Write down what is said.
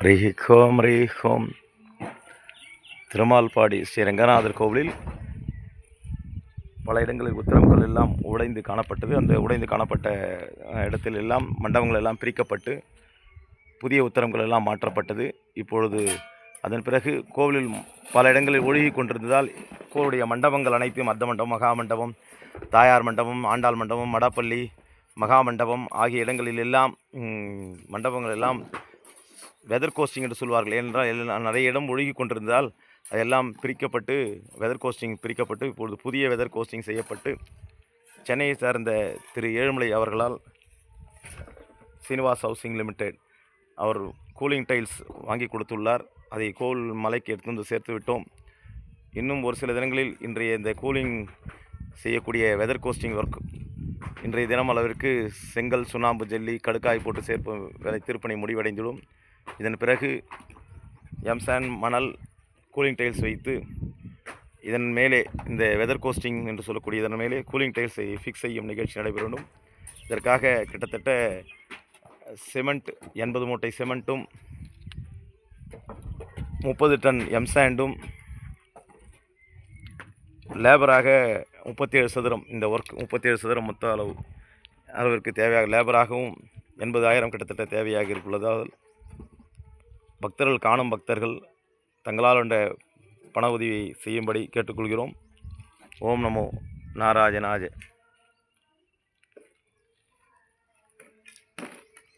ரீஹோம் ரீஹோம் திருமால்பாடி ஸ்ரீ ரங்கநாதர் கோவிலில் பல இடங்களில் உத்தரவுகள் எல்லாம் உடைந்து காணப்பட்டது. அந்த உடைந்து காணப்பட்ட இடத்தில் எல்லாம் மண்டபங்கள் எல்லாம் பிரிக்கப்பட்டு புதிய உத்தரவுகள் எல்லாம் மாற்றப்பட்டது. இப்பொழுது அதன் பிறகு கோவிலில் பல இடங்களில் ஒழுகி கொண்டிருந்ததால் கோவிலுடைய மண்டபங்கள் அனைத்தும் அர்த்த மண்டபம், மகா மண்டபம், தாயார் மண்டபம், ஆண்டாள் மண்டபம், மடப்பள்ளி, மகா மண்டபம் ஆகிய இடங்களில் எல்லாம் மண்டபங்கள் எல்லாம் வெதர் கோஸ்டிங் என்று சொல்வார்கள். ஏனென்றால் நிறைய இடம் ஒழுகி கொண்டிருந்ததால் அதெல்லாம் பிரிக்கப்பட்டு வெதர் கோஸ்டிங் பிரிக்கப்பட்டு இப்பொழுது புதிய வெதர் கோஸ்டிங் செய்யப்பட்டு சென்னையை சார்ந்த திரு ஏழுமலை அவர்களால் சீனிவாஸ் ஹவுசிங் லிமிடெட் அவர் கூலிங் டைல்ஸ் வாங்கி கொடுத்துள்ளார். அதை கோவில் மலைக்கு எடுத்து வந்து சேர்த்து விட்டோம். இன்னும் ஒரு சில தினங்களில் இன்றைய இந்த கூலிங் செய்யக்கூடிய வெதர் கோஸ்டிங் ஒர்க் இன்றைய தினம் அளவிற்கு செங்கல், சுண்ணாம்பு, ஜல்லி, கடுக்காய் போட்டு சேர்ப்பு வேலை திருப்பணி முடிவடைந்துவிடும். இதன் பிறகு எம்சான், மணல், கூலிங் டைல்ஸ் வைத்து இதன் மேலே இந்த வெதர் கோஸ்டிங் என்று சொல்லக்கூடிய இதன் மேலே கூலிங் டைல்ஸை ஃபிக்ஸ் செய்யும் நிகழ்ச்சி நடைபெற வேண்டும். இதற்காக கிட்டத்தட்ட சிமெண்ட் 80 மூட்டை சிமெண்ட்டும் 30 டன் எம்சாண்டும் லேபராக 37 சதுரம் இந்த ஒர்க் 37 சதுரம் மொத்த அளவிற்கு தேவையாக லேபராகவும் 80,000 கிட்டத்தட்ட தேவையாக இருக்குள்ளதால் பக்தர்கள் காணும் பக்தர்கள் தங்களால் உள்ள பண உதவியை செய்யும்படி கேட்டுக்கொள்கிறோம். ஓம் நமோ நாராயணாய.